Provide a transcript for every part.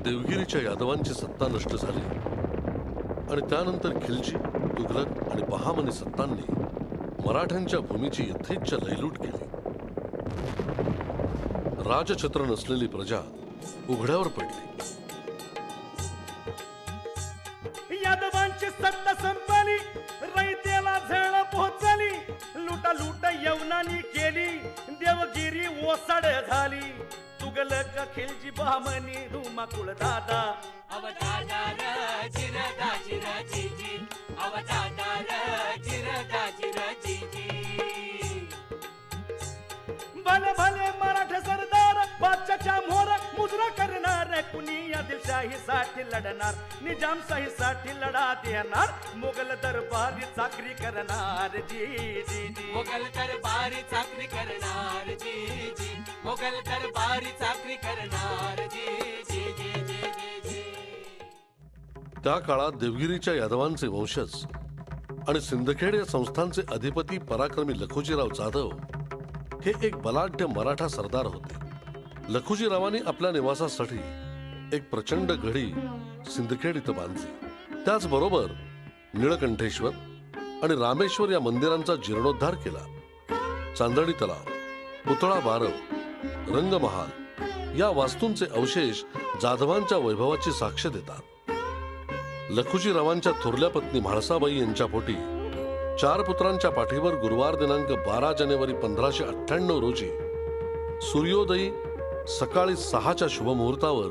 देवगिरीच्या यादवांची सत्ता नष्ट झाली आणि त्यानंतर खिलजी, तुघलक आणि बहामनी सत्तांनी मराठ्यांच्या भूमीची यथेच्छ लयलूट केली. राजछत्र नसलेली प्रजा उघड्यावर पडली. यादवांची सत्ता संपली, रयतेला झळ पोहोचली, लूट यवनानी केली, देवगिरी ओसाड झाली. तुगलक खिलजी बहामनी धुमाकूळ दादा अवतार चिरदा चिर जी अवतार चिरदा चिर जी. भले भले मराठा सरदार बादशाच्या मोर मुजरा करणार, कुणी आदिलशाहीसाठी लढणार, निजामशाहीसाठी लढा देणार, मोगल दरबारी चाकरी करणार. जी जी जी मोगल दरबारी चाकरी करणार जी जी. मोगल दरबारी चाकरी करणार जी जी जी जी जी जी. त्या काळात देवगिरीच्या यादवांचे वंशज आणि सिंदखेड या संस्थांचे अधिपती पराक्रमी लखुजीराव जाधव हे एक बलाढ्य मराठा सरदार होते. लखुजीरावांनी आपल्या निवासासाठी एक प्रचंड गढी सिंदखेड इथं बांधली. त्याचबरोबर निळकंठेश्वर आणि रामेश्वर या मंदिरांचा जीर्णोद्धार केला. चांदणी तलाव, पुतळा बारव, रंगमहाल या वास्तूंचे अवशेष जाधवांच्या वैभवाची साक्ष देतात. लखुजीरावांच्या थोरल्या पत्नी म्हाळसाबाई यांच्या पोटी 4 पुत्रांच्या पाठीवर गुरुवार दिनांक 12 जानेवारी 1598 रोजी सूर्योदयी सकाळी 6च्या शुभमुहूर्तावर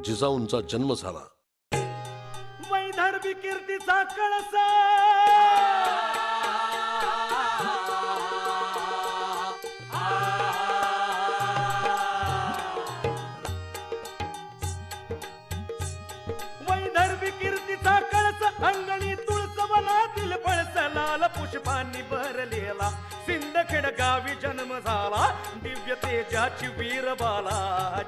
जिजाऊंचा जन्म झाला. वैदर्भी कीर्तीचा कळसा वैदर्भी कीर्तीचा कळस अंगणी तुळस वनातील पळस लाल पुष्पांनी भरलेला सिंदखेड गावी जन्म झाला दिव्य तेजाची वीर बाला.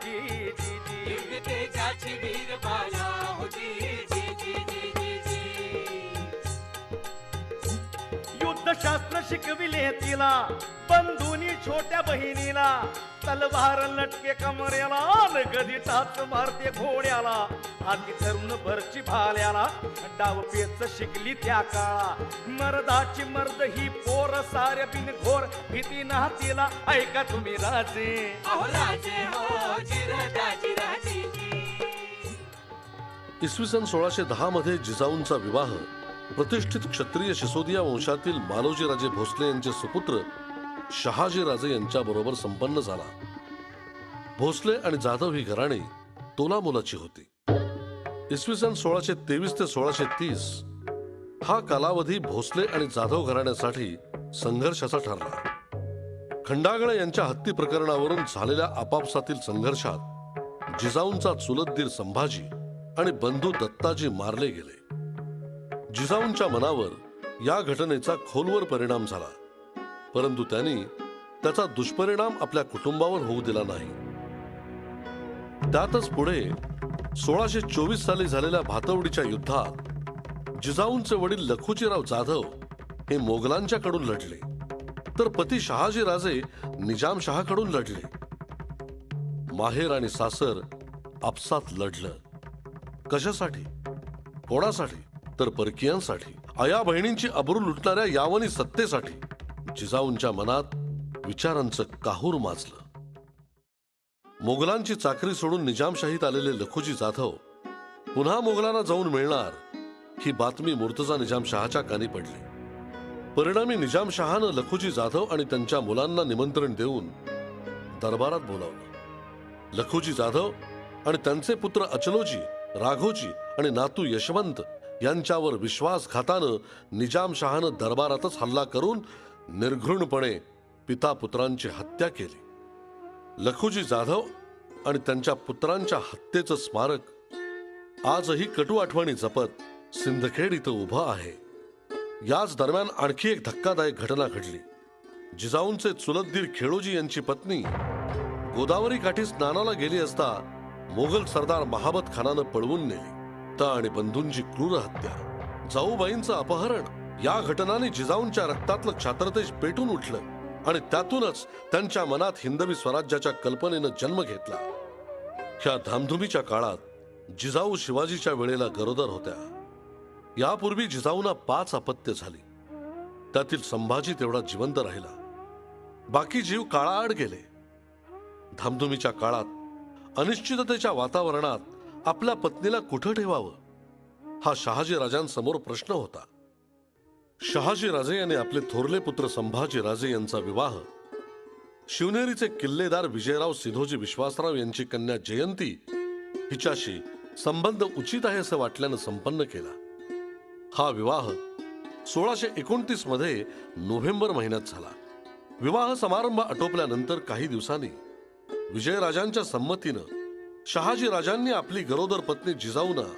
जी जी जी दिव्य तेजाची वीर बाला हो जी जी जी जी जी जी. युद्धशास्त्र शिकविले तिला, बंधुनी छोट्या बहिणीला, तलवार लटके कमरेला, गदी टाच मारते घोड्याला, हाती तरुण भरची भाल्याला, डाव पेच शिकली त्या काळा, मर्दाची मर्द ही पोर साऱ्या बिनघोर भीती ना तिला. ऐका तुम्ही राजे अहो राजे हो चिरदा चिर जी जी. इसवी सन 1610 मध्ये जिजाऊंचा विवाह प्रतिष्ठित क्षत्रिय सिसोदिया वंशातील मालोजीराजे भोसले यांचे सुपुत्र शहाजीराजे यांच्या बरोबर संपन्न झाला. भोसले आणि जाधव ही घराणी तोलामोलाची होती. इसवी सन 1623 ते 1630 हा कालावधी भोसले आणि जाधव घराण्यासाठी संघर्षाचा ठरला. खंडागळे यांच्या हत्ती प्रकरणावरून झालेल्या आपापसातील संघर्षात जिजाऊंचा चुलत दीर संभाजी आणि बंधू दत्ताजी मारले गेले. जिजाऊंच्या मनावर या घटनेचा खोलवर परिणाम झाला, परंतु त्यांनी त्याचा दुष्परिणाम आपल्या कुटुंबावर होऊ दिला नाही. त्यातच पुढे 1624 साली झालेल्या भातवडीच्या युद्धात जिजाऊंचे वडील लखुजीराव जाधव हे मोगलांच्याकडून लढले, तर पती शहाजीराजे निजामशहाकडून लढले. माहेर आणि सासर आपसात लढलं. कशासाठी, कोणासाठी? तर परकीयांसाठी. आया बहिणींची अब्रू लुटणाऱ्या यावनी सत्तेसाठी. जिजाऊंच्या मनात विचारांचं काहूर माजलं. मोगलांची चाकरी सोडून निजामशाहीत आलेले लखुजी जाधव पुन्हा मोगलांना जाऊन मिळणार ही बातमी मुर्तजा निजामशहाच्या कानी पडली. परिणामी निजामशहानं लखुजी जाधव आणि त्यांच्या मुलांना निमंत्रण देऊन दरबारात बोलावलं. लखुजी जाधव आणि त्यांचे पुत्र अचलोजी, राघोजी आणि नातू यशवंत यांच्यावर विश्वासघातानं निजामशहानं दरबारातच हल्ला करून निर्घृणपणे पिता पुत्रांची हत्या केली. लखुजी जाधव आणि त्यांच्या पुत्रांच्या हत्येचं स्मारक आजही कटू आठवणी जपत सिंदखेड इथं उभं आहे. याच दरम्यान आणखी एक धक्कादायक घटना घडली. जिजाऊंचे चुलत दीर खेळोजी यांची पत्नी गोदावरी काठी स्नानाला गेली असता मोगल सरदार महाबत खानानं पळवून नेली. आणि बंधूंची क्रूर हत्या, जाऊबाईंचं अपहरण या घटनांनी जिजाऊंच्या रक्तातलं क्षात्रतेज पेटून उठलं आणि त्यातूनच त्यांच्या मनात हिंदवी स्वराज्याच्या कल्पनेनं जन्म घेतला. ह्या धामधुमीच्या काळात जिजाऊ शिवाजीच्या वेळेला गरोदर होत्या. यापूर्वी जिजाऊंना 5 अपत्य झाली. त्यातील संभाजी तेवढा जिवंत राहिला. बाकी जीव काळाआड गेले. धामधुमीच्या काळात अनिश्चिततेच्या वातावरणात आपल्या पत्नीला कुठं ठेवावं हा शहाजी राजांसमोर प्रश्न होता. शहाजी राजे यांनी आपले थोरले पुत्र संभाजी राजे यांचा विवाह शिवनेरीचे किल्लेदार विजयराव सिधोजी विश्वासराव यांची कन्या जयंती हिच्याशी संबंध उचित आहे असं वाटल्यानं संपन्न केला. हा विवाह 1629 मध्ये नोव्हेंबर महिन्यात झाला. विवाह समारंभ आटोपल्यानंतर काही दिवसांनी विजयराजांच्या संमतीनं शहाजी राजांनी आपली गरोदर पत्नी जिजाऊना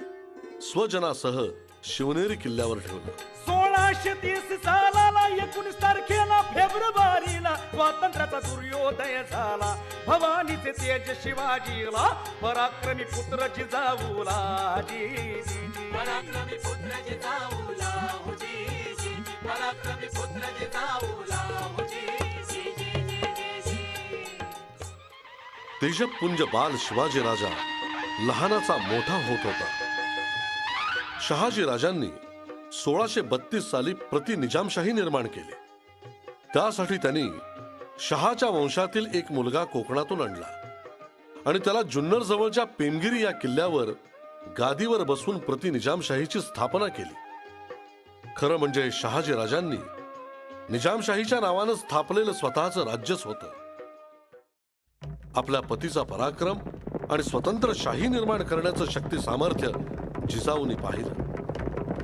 स्वजनासह शिवनेरी किल्ल्यावर ठेवलं. 1630 सालाला 19 तारखेला फेब्रुवारीला स्वातंत्र्याचा सूर्योदय झाला. भवानीचे तेज शिवाजीला पराक्रमी पुत्र जिजाऊला. जी जी जी पराक्रमी पुत्र जिजाऊला हो जी जी, पराक्रमी पुत्र जिजाऊला हो जी जी जी जी जी. तेजपुंज बाल शिवाजी राजा लहानाचा मोठा होत होता. शहाजी राजांनी 1632 साली प्रति निजामशाही निर्माण केली. त्यासाठी त्यांनी शहाच्या वंशातील एक मुलगा कोकणातून आणला आणि त्याला जुन्नर जवळच्या पेमगिरी या किल्ल्यावर गादीवर बसून प्रति निजामशाहीची स्थापना केली. खरं म्हणजे शहाजी राजांनी निजामशाहीच्या नावानं स्थापलेलं स्वतःचं राज्यच होतं. आपल्या पतीचा पराक्रम आणि स्वतंत्र शाही निर्माण करण्याचं शक्ती सामर्थ्य जिजाऊंनी पाहिलं.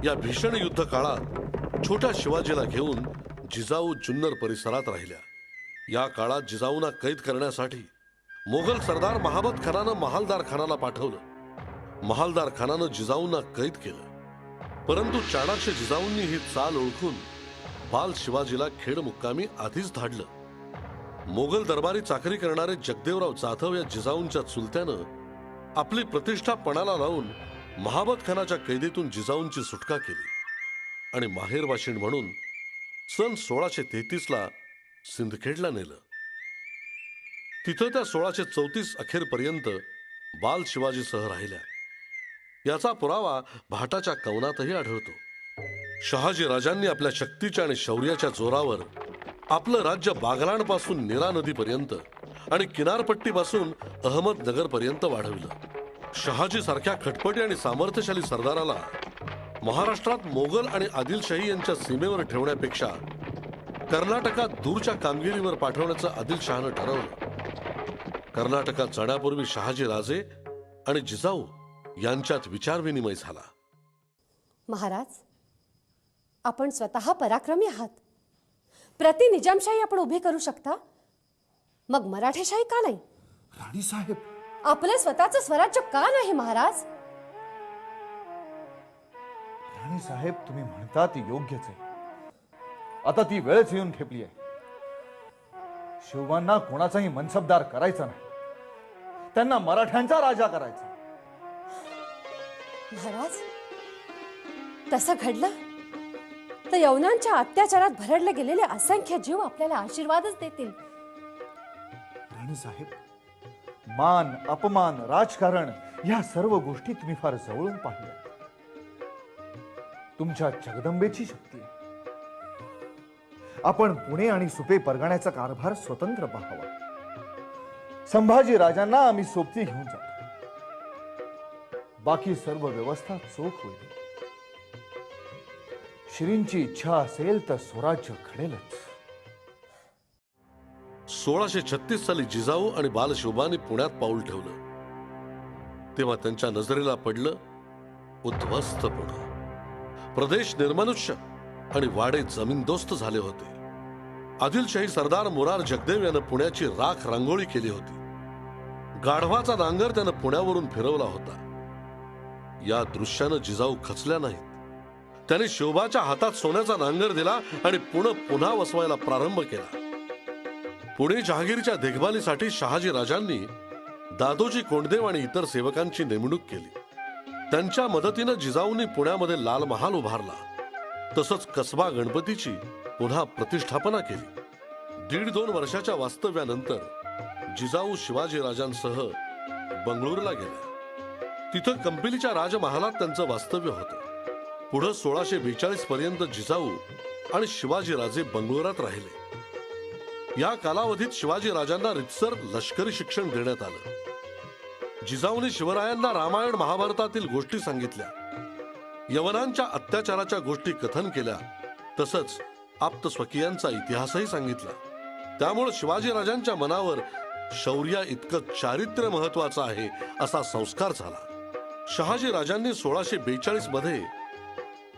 या भीषण युद्ध काळात छोट्या शिवाजीला घेऊन जिजाऊ जुन्नर परिसरात राहिल्या. या काळात जिजाऊंना कैद करण्यासाठी मोगल सरदार महाबत खानानं महालदार खानाला पाठवलं. महालदार खानानं जिजाऊंना कैद केलं. परंतु चाणाक्ष जिजाऊंनी ही चाल ओळखून बाल शिवाजीला खेड मुक्कामी आधीच धाडलं. मोगल दरबारी चाकरी करणारे जगदेवराव जाधव या जिजाऊंच्या चुलत्यानं आपली प्रतिष्ठा पणाला लावून महाबत खानाच्या कैदेतून जिजाऊंची सुटका केली आणि माहेरवाशीण म्हणून सन 1633ला सिंदखेडला नेलं. तिथं त्या 1634 अखेरपर्यंत बाल शिवाजीसह राहिल्या. याचा पुरावा भाटाच्या कवनातही आढळतो. शहाजी राजांनी आपल्या शक्तीच्या आणि शौर्याच्या जोरावर आपलं राज्य बागलाणपासून नीरा नदीपर्यंत आणि किनारपट्टीपासून अहमदनगरपर्यंत वाढविलं. शहाजी सारख्या खटपटी आणि सामर्थ्यशाली सरदाराला महाराष्ट्रात मोगल आणि आदिलशाही यांच्या सीमेवर ठेवण्यापेक्षा कर्नाटकात दूरच्या कामगिरीवर पाठवण्याचं आदिलशहानं ठरवलं. कर्नाटकात जाण्यापूर्वी शहाजी राजे आणि जिजाऊ यांच्यात विचारविनिमय झाला. महाराज, आपण स्वतः पराक्रमी आहात. प्रति निजामशाही आपण उभी करू शकता, मग मराठेशाही का नाही? राणी साहेब, आपलं स्वतःचं स्वराज्य का नाही महाराज? राणी साहेब, तुम्ही म्हणता ती योग्यच आहे. आता ती वेळच येऊन ठेपली आहे. शिवबांना कोणाचाही मनसबदार करायचा नाही. त्यांना मराठ्यांचा राजा करायचा. महाराज, तसं घडलं तर यवनांच्या अत्याचारात भरडले गेलेले असंख्य जीव आपल्याला आशीर्वादच देतील. राणी साहेब, मान, अपमान, राजकारण या सर्व गोष्टी तुम्ही फार जवळून पाहिल्या. तुमच्या जगदंबेची शक्ती आहे. आपण पुणे आणि सुपे परगण्याचा कारभार स्वतंत्र पाहावा. संभाजी राजांना आम्ही सोबती घेऊन जातो. बाकी सर्व व्यवस्था चोख होईल. श्रींची इच्छा असेल तर स्वराज्य घडेलच. 1636 साली जिजाऊ आणि बालशिवबांनी पुण्यात पाऊल ठेवलं तेव्हा त्यांच्या नजरेला पडलं उद्ध्वस्त पुणे. प्रदेश निर्मनुष्य आणि वाडे जमीनदोस्त झाले होते. आदिलशाही सरदार मुरार जगदेव यानं पुण्याची राख रांगोळी केली होती. गाढवाचा नांगर त्यानं पुण्यावरून फिरवला होता. या दृश्यानं जिजाऊ खचल्या नाहीत. त्याने शिवबाच्या हातात सोन्याचा नांगर दिला आणि पुणे पुन्हा वसवायला प्रारंभ केला. पुणे जहागीरच्या देखभालीसाठी शहाजी राजांनी दादोजी कोंडदेव आणि इतर सेवकांची नेमणूक केली. त्यांच्या मदतीनं जिजाऊंनी पुण्यामध्ये लाल महाल उभारला. तसंच कसबा गणपतीची पुन्हा प्रतिष्ठापना केली. 1.5-2 वर्षाच्या वास्तव्यानंतर जिजाऊ शिवाजी राजांसह बंगळूरला गेल्या. तिथं कंपिलीच्या राजमहालात त्यांचं वास्तव्य होतं. पुढं 1642 पर्यंत जिजाऊ आणि शिवाजीराजे बंगलोरात राहिले. या कालावधीत शिवाजीराजांना रितसर लष्करी शिक्षण देण्यात आलं. जिजाऊने शिवरायांना रामायण महाभारतातील गोष्टी सांगितल्या, यवनांच्या अत्याचाराच्या गोष्टी कथन केल्या, तसंच आप्त स्वकीयांचा इतिहासही सांगितला. त्यामुळे शिवाजीराजांच्या मनावर शौर्या इतकं चारित्र्य महत्वाचं आहे असा संस्कार झाला. शहाजीराजांनी 1642 मध्ये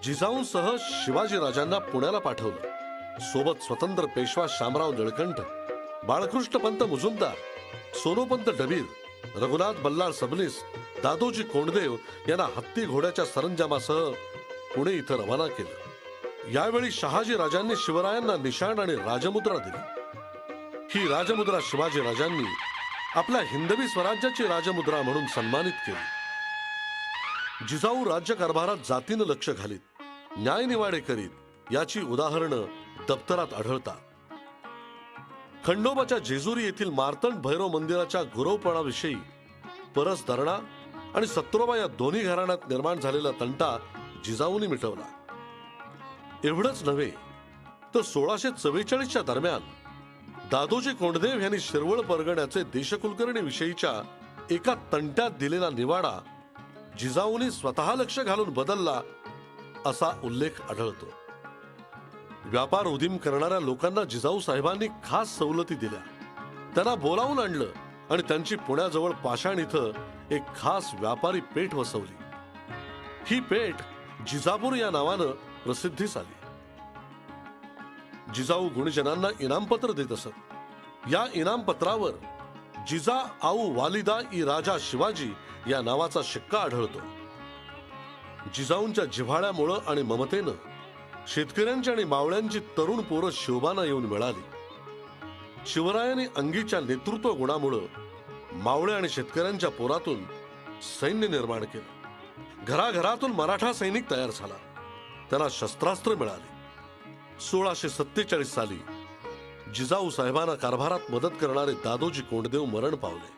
जिजाऊंसह शिवाजीराजांना पुण्याला पाठवलं. सोबत स्वतंत्र पेशवा शामराव निळकंठ, बाळकृष्ण पंत मुजुमदार, सोनोपंत डबीर, रघुनाथ बल्लाळ सबनीस, दादोजी कोंडदेव यांना हत्ती घोड्याच्या सरंजामासह पुणे इथं रवाना केलं. यावेळी शहाजीराजांनी शिवरायांना निशाण आणि राजमुद्रा दिली. ही राजमुद्रा शिवाजीराजांनी आपल्या हिंदवी स्वराज्याची राजमुद्रा म्हणून सन्मानित केली. जिजाऊ राज्यकारभारात जातीनं लक्ष घालीत, न्यायनिवाडे करीत याची उदाहरणं दप्तरात आढळतात. खंडोबाच्या जेजुरी येथील मार्तंड भैरव मंदिराच्या गुरवपणाविषयी परस धरणा आणि सत्रोबा या दोन्ही घराण्यात निर्माण झालेला तंटा जिजाऊंनी मिटवला. एवढंच नव्हे तर 1644च्या दरम्यान दादोजी कोंडदेव यांनी शिरवळ परगण्याचे देशकुलकर्णी विषयीच्या एका तंट्यात दिलेला निवाडा जिजाऊंनी स्वतः लक्ष घालून बदलला असा उल्लेख आढळतो. व्यापार उदीम करणाऱ्या लोकांना जिजाऊ साहेबांनी खास सवलती दिल्या. त्यांना बोलावून आणलं आणि त्यांची पुण्याजवळ पाषाण इथं एक खास व्यापारी पेठ वसवली. ही पेठ जिजापूर या नावानं प्रसिद्धीस आली. जिजाऊ गुणीजनांना इनामपत्र देत असत. या इनामपत्रावर जिजा आऊ वालिदा ई राजा शिवाजी या नावाचा शिक्का आढळतो. जिजाऊंच्या जिव्हाळ्यामुळं आणि ममतेनं शेतकऱ्यांची आणि मावळ्यांची तरुण पोरं शोभाना येऊन मिळाली. शिवरायांनी अंगीच्या नेतृत्व गुणामुळं मावळे आणि शेतकऱ्यांच्या पोरातून सैन्य निर्माण केलं. घराघरातून मराठा सैनिक तयार झाला. त्यांना शस्त्रास्त्र मिळाली. 1647 साली जिजाऊ साहेबांना कारभारात मदत करणारे दादोजी कोंडदेव मरण पावले.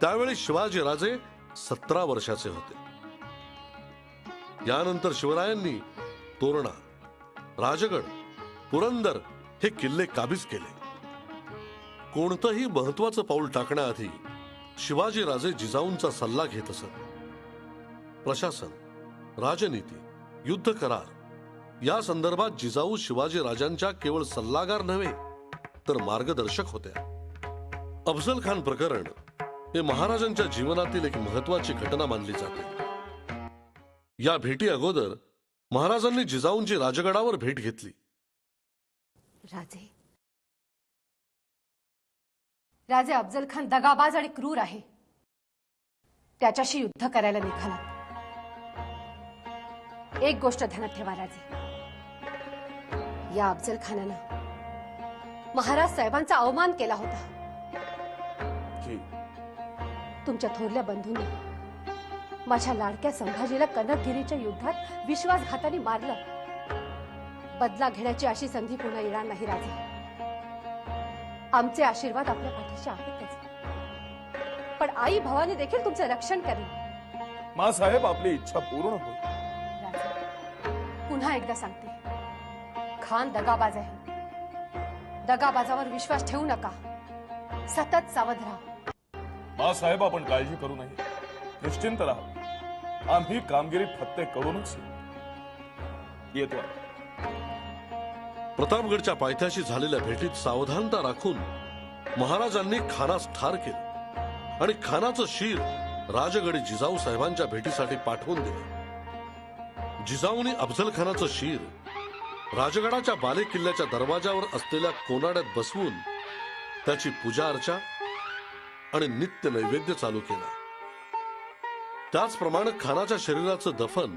त्यावेळी शिवाजीराजे 17 वर्षाचे होते. यानंतर शिवरायांनी तोरणा, राजगड, पुरंदर हे किल्ले काबीज केले. कोणतंही महत्वाचं पाऊल टाकण्याआधी शिवाजीराजे जिजाऊंचा सल्ला घेत असत. प्रशासन, राजनीती, युद्ध करार या संदर्भात जिजाऊ शिवाजीराजांच्या केवळ सल्लागार नव्हे तर मार्गदर्शक होत्या. अफजल खान प्रकरण हे महाराजांच्या जीवनातील एक महत्वाची घटना मानली जाते. या भेटी अगोदर महाराजांनी जिजाऊंची राजगडावर भेट घेतली. राजे अफजल खान दगाबाज आणि क्रूर आहे. त्याच्याशी युद्ध करायला निघाला. एक गोष्ट ध्यानात ठेवा राजे, या अफजल खानानं महाराज साहेबांचा अवमान केला होता. तुमच्या थोरल्या बंधूंनी माझ्या लाडक्या संभाजीला कनकगिरीच्या युद्धात विश्वासघाताने मारलं. बदला घेण्याची अशी संधी पुन्हा येणार नाही राजे. आमचे आशीर्वाद आपल्या पाठीशी आहेतच, पण आई भवानी देखील तुमचं रक्षण करेल. मा साहेब, आपली इच्छा पूर्ण होईल. राजे, पुन्हा एकदा सांगते, खान दगाबाज आहे. दगाबाजावर विश्वास ठेवू नका. सतत सावध राहा. मा साहेब, आपण काळजी करू नये. निश्चिंत राहा. आम्ही कामगिरी फत्ते करूनच येतो. प्रतापगडच्या पायथ्याशी झालेल्या भेटीत सावधानता राखून महाराजांनी खानास ठार केलं आणि खानाचं शीर राजगडी जिजाऊ साहेबांच्या भेटीसाठी पाठवून दिलं. जिजाऊंनी अफजल खानाचं शीर राजगडाच्या बाले किल्ल्याच्या दरवाजावर असलेल्या कोनाड्यात बसवून त्याची पूजा अर्चा आणि नित्य नैवेद्य चालू केला. त्याचप्रमाणे खानाच्या शरीराचं दफन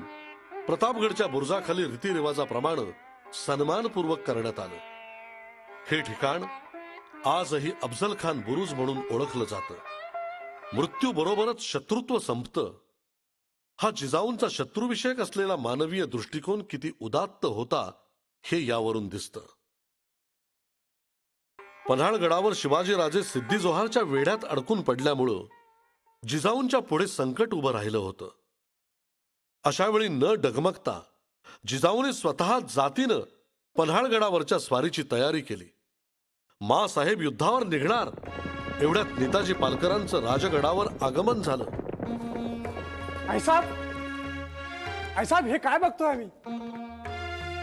प्रतापगडच्या बुरुजाखाली रीतिरिवाजाप्रमाणे सन्मानपूर्वक करण्यात आलं. हे ठिकाण आजही अफजल खान बुरुज म्हणून ओळखलं जातं. मृत्यू बरोबरच शत्रुत्व संपतं. हा जिजाऊंचा शत्रुविषयक असलेला मानवीय दृष्टिकोन किती उदात्त होता हे यावरून दिसतं. पन्हाळगडावर शिवाजीराजे सिद्धी जोहारच्या वेढ्यात अडकून पडल्यामुळं जिजाऊंच्या पुढे संकट उभं राहिलं होतं. अशा वेळी न डगमगता जिजाऊने स्वतः जातीनं पन्हाळगडावरच्या स्वारीची तयारी केली. माँसाहेब युद्धावर निघणार एवढ्यात नेताजी पालकरांचं राजगडावर आगमन झालं. आईसाहेब हे काय बघतोय आम्ही?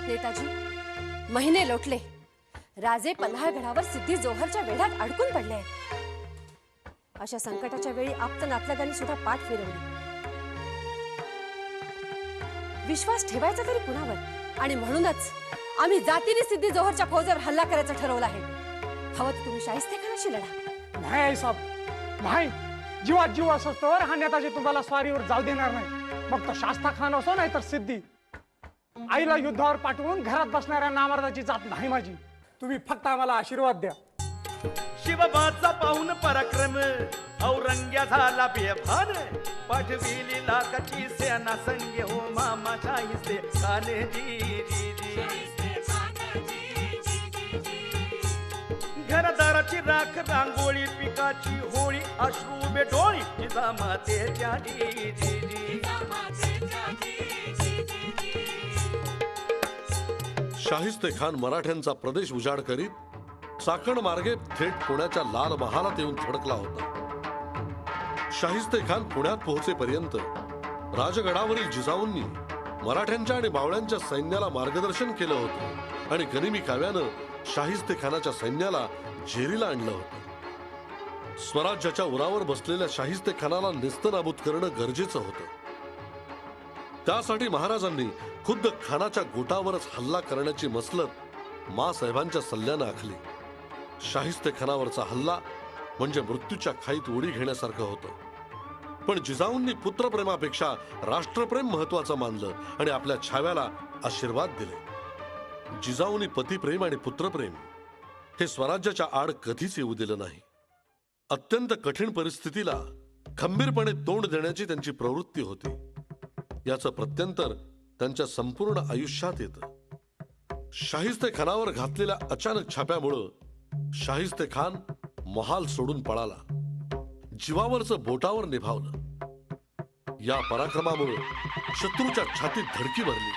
नेताजी, महिने लोटले, राजे पन्हाळगडावर सिद्धी जोहरच्या वेढ्यात अडकून पडले आहेत. अशा संकटाच्या वेळी आप्त नातलगांनी सुद्धा पाठ फिरवली. विश्वास ठेवायचा तरी कुणावर? आणि म्हणूनच आम्ही जातीने सिद्धी जोहरच्या फौजेवर हल्ला करायचं ठरवलं आहे. हवं तर तुम्ही शाहिस्तेखानाशी लढा. नाही आईसाहेब, नाही. जीवात जीव असतोवर हा नेताजी तुम्हाला स्वारीवर जाऊ देणार नाही. मग तो शास्ता खान असो नाही तर सिद्धी. आईला युद्धावर पाठवून घरात बसणाऱ्या नामर्दाची जात नाही माझी. तुम्ही फक्त आम्हाला आशीर्वाद द्या. शिवबाचा पाहून पराक्रम औरंग्या झाला बेभान. पाठविली लाखाची सेना संगे हो मामा शाहिस्ते खान जी जी जी. घरदाराची राख रांगोळी पिकाची होळी अश्रू बेडोळी जिजामातेच्या जी जी जी. शाहिस्ते खान मराठ्यांचा प्रदेश उजाड करीत चाकण मार्गे थेट पुण्याच्या लाल महालात येऊन थडकला होता. शाहिस्ते खान पुण्यात पोहोचेपर्यंत राजगडावरील जिजाऊंनी मराठ्यांच्या आणि बावळ्यांच्या सैन्याला मार्गदर्शन केलं होतं आणि गनिमी काव्यानं शाहिस्ते खानाच्या सैन्याला जेरीला आणलं होतं. स्वराज्याच्या उरावर बसलेल्या शाहिस्ते खानाला नेस्तनाबूत करणं गरजेचं होतं. त्यासाठी महाराजांनी खुद्द खानाच्या गोटावरच हल्ला करण्याची मसलत माँसाहेबांच्या सल्ल्यानं आखली. शाहिस्ते खानावरचा हल्ला म्हणजे मृत्यूच्या खाईत उडी घेण्यासारखं होतं. पण जिजाऊंनी पुत्रप्रेमापेक्षा राष्ट्रप्रेम महत्वाचं मानलं आणि आपल्या छाव्याला आशीर्वाद दिले. जिजाऊंनी पतिप्रेम आणि पुत्रप्रेम हे स्वराज्याच्या आड कधीच येऊ दिलं नाही. अत्यंत कठीण परिस्थितीला खंबीरपणे तोंड देण्याची त्यांची प्रवृत्ती होती. याचं प्रत्यंतर त्यांच्या संपूर्ण आयुष्यात येतं. शाहिस्ते खानावर घातलेल्या अचानक छाप्यामुळं शाहिस्ते खान महाल सोडून पळाला. जीवावरचं बोटावर निभावलं. या पराक्रमामुळे शत्रूच्या छातीत धडकी भरली.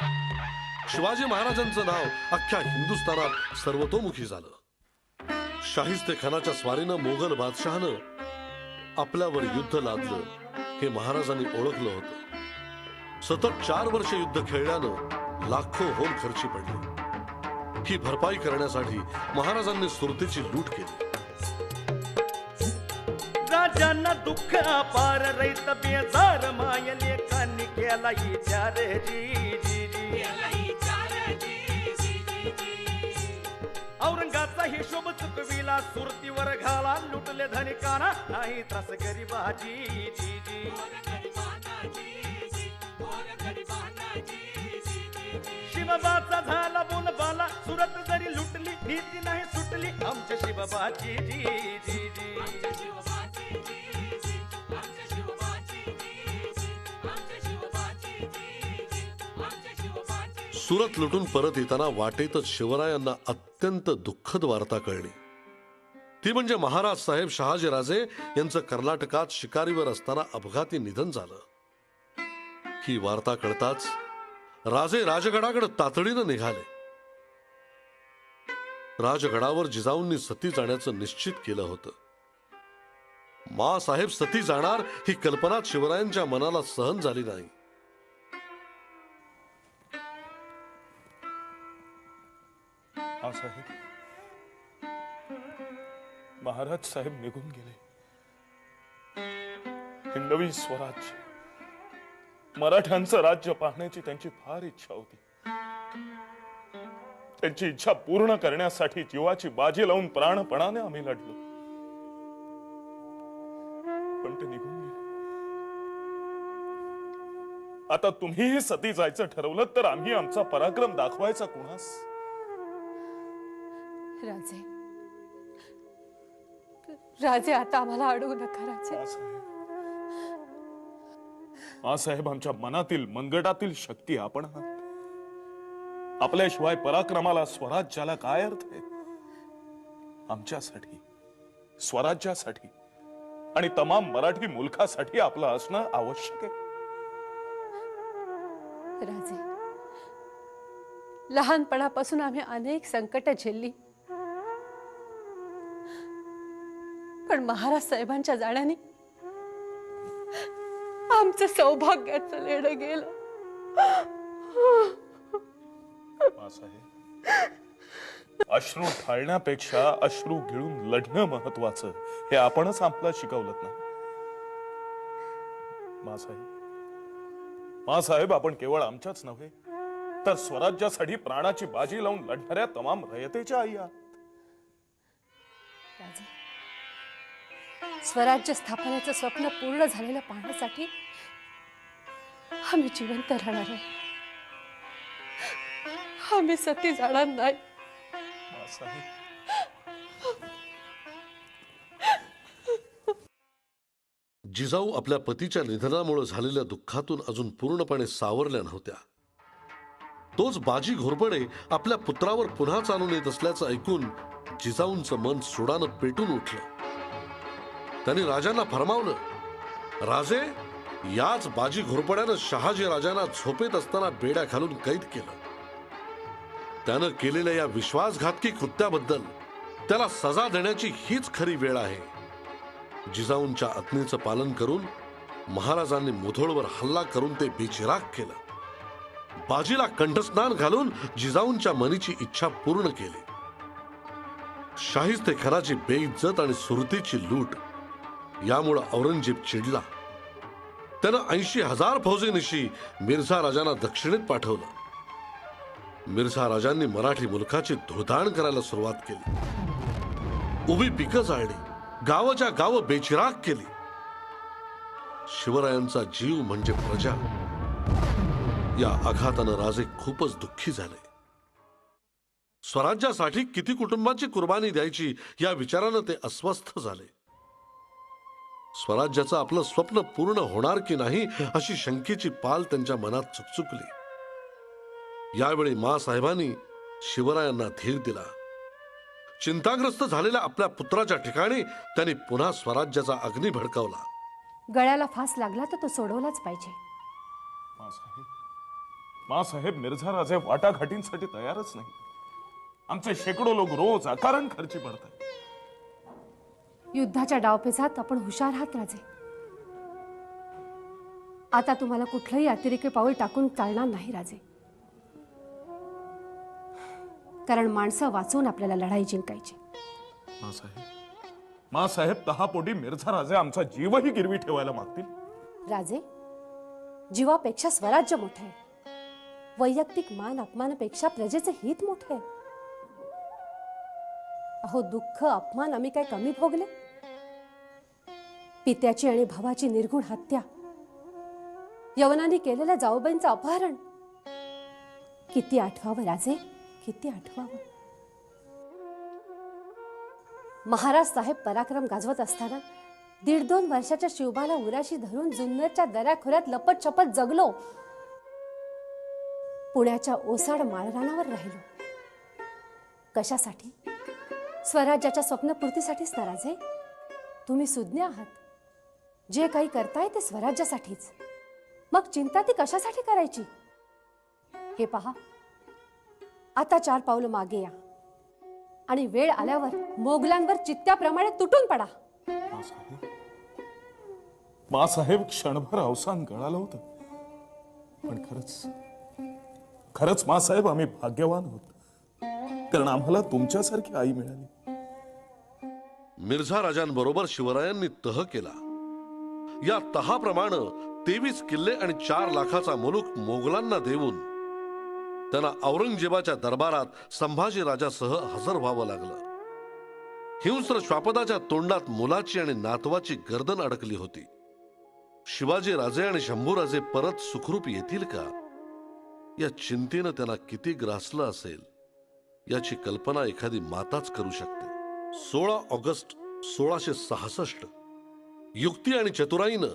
शिवाजी महाराजांचं नाव अख्ख्या हिंदुस्थानात सर्वतोमुखी झालं. शाहिस्ते खानाच्या स्वारीनं मोगल बादशहानं आपल्यावर युद्ध लादलं हे महाराजांनी ओळखलं होतं. सतत 4 वर्ष युद्ध खेळल्यानं लाखो होम खर्ची पडली. ही भरपाई करण्यासाठी महाराजांनी सुरतेची लूट केली. राजांना दुःख अपार रैत बेजार माय लेखांनी केला विचार जी जी जी. औरंगाचा हिशोब चुकविला सुरतीवर घाला लुटले धनिकाना नाही त्रास गरीबाची जी जी. शिवबाचा झाला बोलबाला सुरत जरी लुटली भीती नाही सुटली आमच्या शिवबाची जी जी जी. सुरत लुटून परत येताना वाटेतच शिवरायांना अत्यंत दुःखद वार्ता कळली. ती म्हणजे महाराज साहेब शहाजीराजे यांचं कर्नाटकात शिकारीवर असताना अपघाती निधन झालं. ही वार्ता कळताच राजे राजगडाकडे तातडीनं निघाले. राजगडावर जिजाऊंनी सती जाण्याचं निश्चित केलं होतं. माँसाहेब सती जाणार ही कल्पना शिवरायांच्या मनाला सहन झाली नाही. साहेब, महाराज साहेब निघून गेले. हिंदवी स्वराज्य मराठ्यांचं राज्य पाहण्याची त्यांची फार इच्छा होती. त्यांची इच्छा पूर्ण करण्यासाठी जीवाची बाजी लावून प्राणपणाने आम्ही लढलो. पण ते निघून गेले. आता तुम्हीही सती जायचं ठरवलं तर आम्ही आमचा पराक्रम दाखवायचा कुणास? राजे आता आम्हाला अडवू नका राजे. साहेब, आमच्या मनातील मनगटातील शक्ती आपण आहात. आपल्याशिवाय पराक्रमाला स्वराज्याला काय अर्थ आहे? आमच्यासाठी स्वराज्यासाठी आणि तमाम मराठी मुलखासाठी आपलं असणं आवश्यक आहे. राजे, लहानपणापासून आम्ही अनेक संकट झेलली, पण महाराज साहेबांच्या जाण्याने आमचं सौभाग्याचं लेणं गेलं. अश्रू ढाळण्यापेक्षा अश्रू गिळून लढणं महत्वाचं हे आपणच आपल्याला शिकवलं ना. मासाहेब, आपण केवळ आमच्याच नव्हे तर स्वराज्यासाठी प्राणाची बाजी लावून लढणाऱ्या तमाम रयतेच्या आई आहात. राजे, स्वराज्य स्थापनेचं स्वप्न पूर्ण झालेलं पाहण्यासाठी आम्ही जिवंत राहणार आहे. आम्ही सती जाणार नाही. जिजाऊ आपल्या पतीच्या निधनामुळे झालेल्या दुःखातून अजून पूर्णपणे सावरल्या नव्हत्या. तोच बाजी घोरपडे आपल्या पुत्रावर पुन्हा चालून येत असल्याचं ऐकून जिजाऊंचं मन सुडानं पेटून उठलं. त्यांनी राजांना फरमावलं, राजे, याच बाजी घोरपड्यानं शहाजी राजांना झोपेत असताना बेड्या घालून कैद केलं. त्यानं केलेल्या या विश्वासघातकी कृत्याबद्दल त्याला सजा देण्याची हीच खरी वेळ आहे. जिजाऊंच्या आज्ञेचं पालन करून महाराजांनी मुधोळवर हल्ला करून ते बेचिराग केलं. बाजीला कंठस्नान घालून जिजाऊंच्या मनीची इच्छा पूर्ण केली. शाहिस्तेखानाची बेइज्जत आणि सुरतीची लूट यामुळे औरंगजेब चिडला. त्यानं 80,000 फौजेनिशी मिर्झा राजांना दक्षिणेत पाठवलं. मिर्झा राजांनी मराठी मुलखाची धुळधाण करायला सुरुवात केली. उभी पिकं जाळली, गावाच्या गावं बेचिराग केली. शिवरायांचा जीव म्हणजे प्रजा या आघातानं राजे खूपच दुःखी झाले. स्वराज्यासाठी किती कुटुंबाची कुर्बानी द्यायची या विचारानं ते अस्वस्थ झाले. स्वराज्याचं आपलं स्वप्न पूर्ण होणार की नाही अशी शंकेची पाल त्यांच्या मनात चुकचुकली. यावेळी मासाहेबांनी शिवरायांना धीर दिला. चिंताग्रस्त झालेल्या आपल्या पुत्राच्या ठिकाणी त्यांनी पुन्हा स्वराज्याचा अग्नी भडकावला. गळ्याला फास लागला तर तो सोडवलाच पाहिजे. मासाहेब, मिर्झा राजे वाटाघाटींसाठी तयारच नाही. आमचे शेकडो लोक रोज अकारण खर्ची पडतात. युद्धाच्या डावपेचात आपण हुशार आहात राजे. आता तुम्हाला कुठलंही अतिरेकी पाऊल टाकून चालणार नाही राजे, कारण माणसं वाचून आपल्याला लढाई जिंकायची. मासाहेब, तहापोटी मिर्झा राजे आमचा जीवही गिरवी ठेवायला मागतील. राजे, जीवापेक्षा स्वराज्य मोठे आहे. वैयक्तिक मान अपमानापेक्षा प्रजेचे हित मोठे आहे. अहो, दुःख अपमान आम्ही काय कमी भोगले? पित्याची आणि भावाची निर्घुण हत्या, यवनांनी केलेल्या जाऊबाईंचं अपहरण, किती आठवावं राजे, किती आठवावं. महाराज साहेब पराक्रम गाजवत असताना 1.5-2 वर्षाच्या शिवबाला उराशी धरून जुन्नरच्या दऱ्याखोऱ्यात लपट छपट जगलो. पुण्याच्या ओसाड माळरानावर राहिलो. कशासाठी? स्वराज्याच्या स्वप्नपूर्तीसाठीच ना राजे. तुम्ही सुज्ञ आहात. जे काही करताय ते स्वराज्यासाठीच. मग चिंता ती कशासाठी करायची? हे पहा, आता 4 पावलं मागे या आणि वेळ आल्यावर मोगलांवर चित्त्याप्रमाणे तुटून पडा. मासाहेब, क्षणभर अवसान गळालं होतं, पण खरंच मासाहेब, आम्ही भाग्यवान आहोत, कारण आम्हाला तुमच्यासारखी आई मिळाली. मिर्झा राजांबरोबर शिवरायांनी तह केला. या तहाप्रमाणे 23 किल्ले आणि 4 लाखाचा मुलूक मोगलांना देऊन त्यांना औरंगजेबाच्या दरबारात संभाजी राजासह हजर व्हावं लागलं. हिंस्र श्वापदाच्या तोंडात मुलाची आणि नातवाची गर्दन अडकली होती. शिवाजी राजे आणि शंभूराजे परत सुखरूप येतील का या चिंतेनं त्यांना किती ग्रासलं असेल याची कल्पना एखादी माताच करू शकते. 16 ऑगस्ट 1666 युक्ती आणि चतुराईनं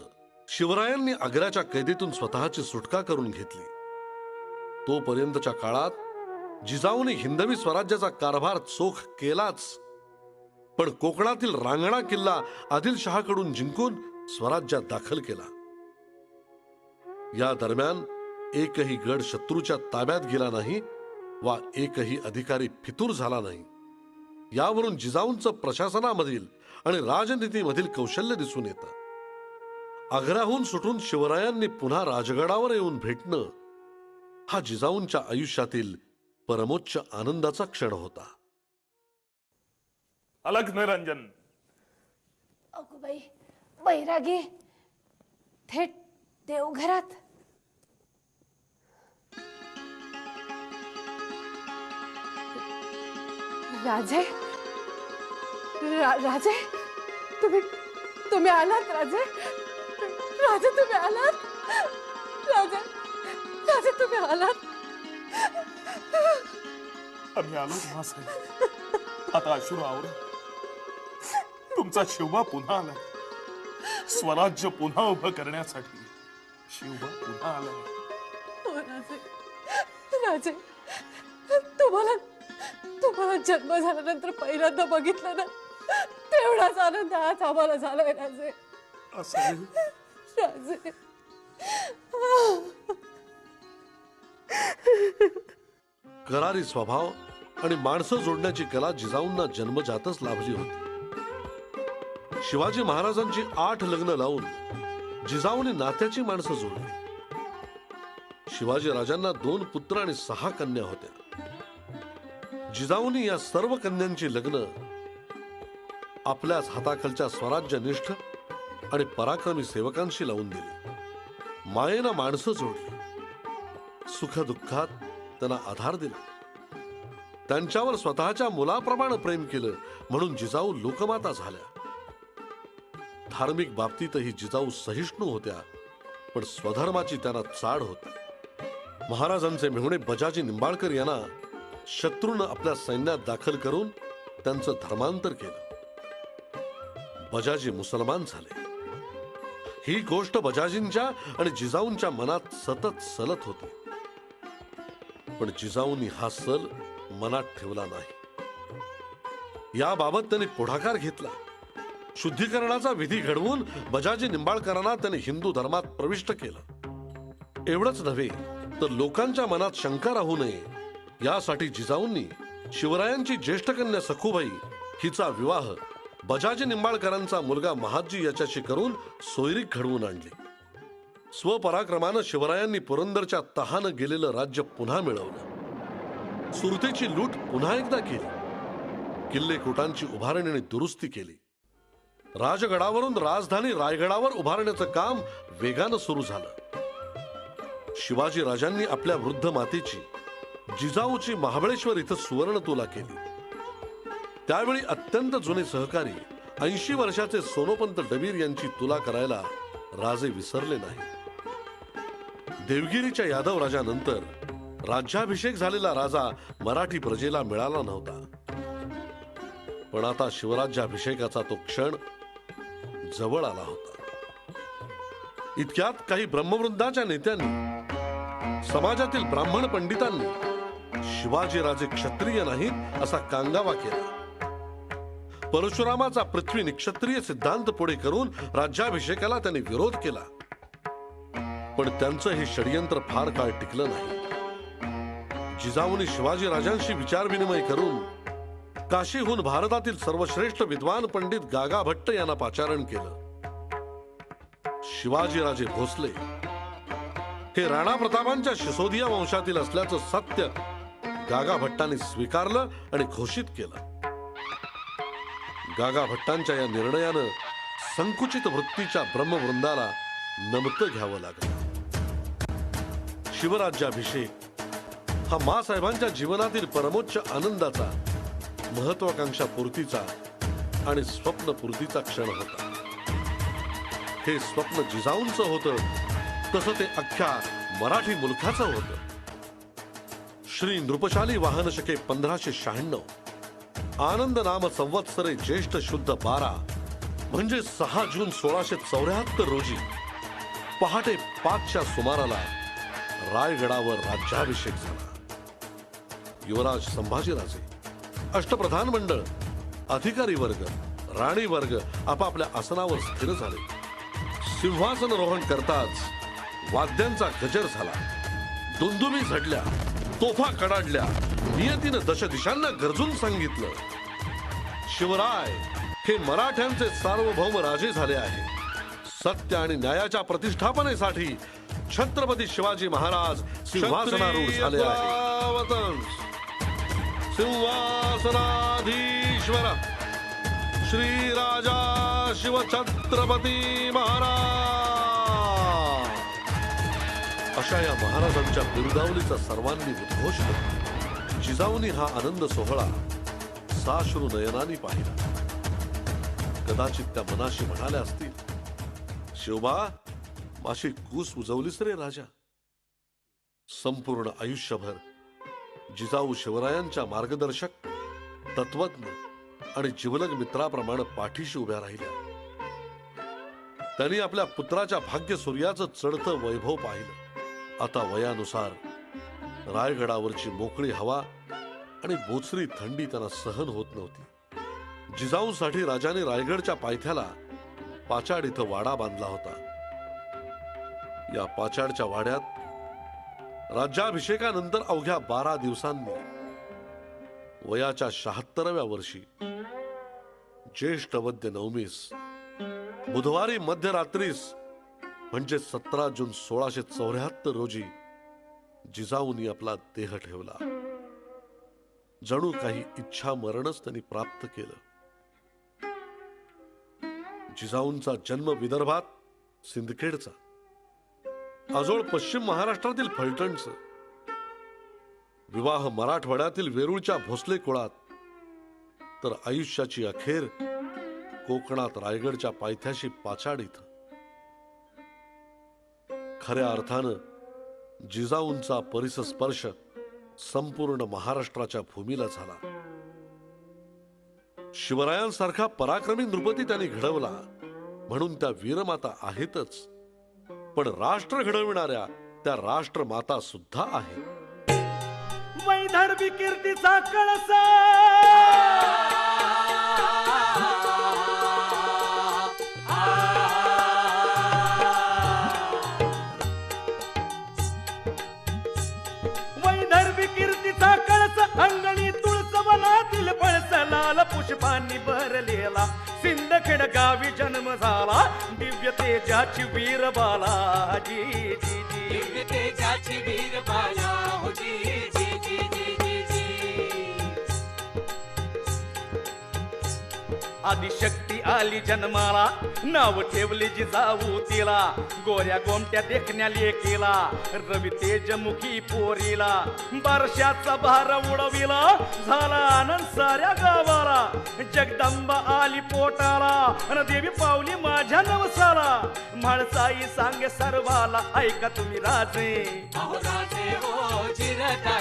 शिवरायांनी आग्र्याच्या कैदेतून स्वतःची सुटका करून घेतली. तोपर्यंतच्या काळात जिजाऊने हिंदवी स्वराज्याचा कारभार चोख केलाच, पण कोकणातील रांगणा किल्ला आदिलशहाकडून जिंकून स्वराज्यात दाखल केला. या दरम्यान एकही गड शत्रूच्या ताब्यात गेला नाही वा एकही अधिकारी फितूर झाला नाही. यावरून जिजाऊंचं प्रशासनामधील आणि राजनीतीमधील कौशल्य दिसून येतं. आग्र्याहून सुटून शिवरायांनी पुन्हा राजगडावर येऊन भेटणं हा जिजाऊंच्या आयुष्यातील परमोच्च आनंदाचा क्षण होता. अलग निरंजन. अगोबाई, बैरागी थेट देवघरात. राजे, राजे, तुम्ही आलात राजे. राजे तुम्ही आलात. राजे, राजे तुम्ही आलात. आम्ही आलो मासाहेब. आता अश्रू आवरा. तुमचा शिवबा पुन्हा आला. स्वराज्य पुन्हा उभं करण्यासाठी शिवबा पुन्हा आला. हो राजे, राजे, तुम्हाला जन्म झाल्यानंतर पहिल्यांदा बघितलं ना, तेवढाच आनंद आज आम्हाला झालाय राजे. असं राजे, करारी स्वभाव आणि माणसं जोडण्याची कला जिजाऊंना जन्मजातच लाभली होती. शिवाजी महाराजांची 8 लग्न लावून जिजाऊंनी नात्याची माणसं जोडली. शिवाजी राजांना 2 पुत्र आणि 6 कन्या होत्या. जिजाऊंनी या सर्व कन्यांची लग्न आपल्याच हाताखालच्या स्वराज्यनिष्ठ आणि पराक्रमी सेवकांशी लावून दिली. मायेनं माणसं जोडली. सुखदुःखात त्यांना आधार दिला. त्यांच्यावर स्वतःच्या मुलाप्रमाणे प्रेम केलं म्हणून जिजाऊ लोकमाता झाल्या. धार्मिक बाबतीतही जिजाऊ सहिष्णू होत्या, पण स्वधर्माची त्यांना चाड होती. महाराजांचे मेहुणे बजाजी निंबाळकर यांना शत्रूनं आपल्या सैन्यात दाखल करून त्यांचं धर्मांतर केलं. बजाजी मुसलमान झाले. ही गोष्ट बजाजींच्या आणि जिजाऊंच्या मनात सतत सलत होती. पण जिजाऊंनी हा सल मनात ठेवला नाही. याबाबत त्यांनी पुढाकार घेतला. शुद्धीकरणाचा विधी घडवून बजाजी निंबाळकरांना त्यांनी हिंदू धर्मात प्रविष्ट केलं. एवढंच नव्हे तर लोकांच्या मनात शंका राहू नये यासाठी जिजाऊंनी शिवरायांची ज्येष्ठ कन्या सखूबाई हिचा विवाह बजाजी निंबाळकरांचा मुलगा महादजी याच्याशी करून सोयरीक घडवून आणली. स्वपराक्रमानं शिवरायांनी पुरंदरच्या तहानं गेलेलं राज्य पुन्हा मिळवलं. सुरतेची लूट पुन्हा एकदा केली. किल्ले कोटांची उभारणी आणि दुरुस्ती केली. राजगडावरून राजधानी रायगडावर उभारण्याचं काम वेगानं सुरू झालं. शिवाजी राजांनी आपल्या वृद्ध मातेची जिजाऊची महाबळेश्वर इथं सुवर्ण तुला केली. त्यावेळी अत्यंत जुने सहकारी 80 वर्षाचे सोनोपंत डबीर यांची तुला करायला राजे विसरले नाही. देवगिरीच्या यादव राजानंतर राज्याभिषेक झालेला राजा मराठी प्रजेला मिळाला नव्हता. पण आता शिवराज्याभिषेकाचा तो क्षण जवळ आला होता. इतक्यात काही ब्रह्मवृंदाच्या नेत्यांनी, समाजातील ब्राह्मण पंडितांनी शिवाजीराजे क्षत्रिय नाहीत असा कांगावा केला. परशुरामाचा पृथ्वी निक्षत्रिय सिद्धांत पुढे करून राज्याभिषेकाला त्यांनी विरोध केला. पण त्यांचं हे षडयंत्र फार काळ टिकलं नाही. जिजाऊंनी शिवाजी राजांशी विचारविनिमय करून काशीहून भारतातील सर्वश्रेष्ठ विद्वान पंडित गागा भट्ट यांना पाचारण केलं. शिवाजीराजे भोसले हे राणा प्रतापांच्या सिसोदिया वंशातील असल्याचं सत्य गागा भट्टांनी स्वीकारलं आणि घोषित केलं. गागा भट्टांच्या या निर्णयानं संकुचित वृत्तीच्या ब्रह्मवृंदाला नमतं घ्यावं लागलं. शिवराज्याभिषेक हा मासाहेबांच्या जीवनातील परमोच्च आनंदाचा, महत्वाकांक्षा पूर्तीचा आणि स्वप्नपूर्तीचा क्षण होता. हे स्वप्न जिजाऊंचं होतं, तसं ते अख्ख्या मराठी मुलखाचं होतं. श्री नृपशाली वाहन शके 1596 आनंद नाम संवत्सरे ज्येष्ठ शुद्ध 12 म्हणजे 6 जून 1674 रोजी पहाटे 5च्या सुमाराला रायगडावर राज्याभिषेक झाला. युवराज संभाजीराजे, अष्टप्रधान मंडळ अधिकारी वर्ग राणी वर्ग आपापल्या आसनावर स्थिर झाले. सिंहासन रोहण करताच वाद्यांचा गजर झाला. दुंदुबी झडल्या, तोफा कडाडल्या, नियतीनं दशदिशांना गरजून सांगितलं, शिवराय हे मराठ्यांचे सार्वभौम राजे झाले आहे. सत्य आणि न्यायाच्या प्रतिष्ठापनेसाठी छत्रपती शिवाजी महाराज सिंहासनारूढ झाले आहेत. सिंहासनाधीश्वर श्री राजा शिवछत्रपती महाराज अशा या महाराजांच्या बिरुदावलीचा सर्वांनी उद्घोष केला. जिजाऊनी हा आनंद सोहळा साश्रू नयनांनी पाहिला. कदाचित त्या मनाशी म्हणाल्या असतील, शिवबा माझी कूस उजवलीस रे राजा. संपूर्ण आयुष्यभर जिजाऊ शिवरायांच्या मार्गदर्शक, तत्वज्ञ आणि जिवलग मित्राप्रमाणे पाठीशी उभ्या राहिल्या. त्यांनी आपल्या पुत्राच्या भाग्य सूर्याचं चढतं वैभव पाहिलं. आता वयानुसार रायगडावरची मोकळी हवा आणि बोचरी थंडी त्यांना सहन होत नव्हती. जिजाऊसाठी राजाने रायगडच्या पायथ्याला पाचाड इथं वाडा बांधला होता. या पाचाडच्या वाड्यात राज्याभिषेकानंतर अवघ्या 12 दिवसांनी वयाच्या 76व्या वर्षी ज्येष्ठ वद्य नवमीस बुधवारी मध्यरात्रीस म्हणजे 17 जून 1674 रोजी जिजाऊंनी आपला देह ठेवला. जणू काही इच्छा मरणच त्यांनी प्राप्त केलं. जिजाऊंचा जन्म विदर्भात सिंदखेडचा, आजोळ पश्चिम महाराष्ट्रातील फलटणचं, विवाह मराठवाड्यातील वेरूळच्या भोसले कुळात, तर आयुष्याची अखेर कोकणात रायगडच्या पायथ्याशी पाचाड इथं. खऱ्या अर्थानं जिजाऊंचा परिसस्पर्श संपूर्ण महाराष्ट्राच्या भूमीला झाला. शिवरायांसारखा पराक्रमी नृपती त्यांनी घडवला म्हणून त्या वीरमाता आहेतच, पण राष्ट्र घडविणाऱ्या त्या राष्ट्रमाता सुद्धा आहेत. वैदर्भी कीर्तीचा कळसा वैदर्भी कीर्तीचा कळस अंगणी तुळस वनातील पळस लाल पुष्पांनी भरलेला सिंदखेड गावी जन्म झाला दिव्य तेजाची वीर बाला जी जी जी दिव्य तेजाची वीर बाला हो जी जी जी जी जी जी. आदिशक्ती आली जन्माला नाव ठेवले जिजाऊ तिला गोऱ्या गोमट्या देखण्या लेकीला रवी तेजमुखी पोरीला बारशाचा भार उडविला झाला आनंद साऱ्या गावाला जगदंबा आली पोटाला अन देवी पावली माझ्या नवसाला म्हाळसाई सांगे सर्वाला ऐका तुम्ही राजे अहो राजे हो चिरता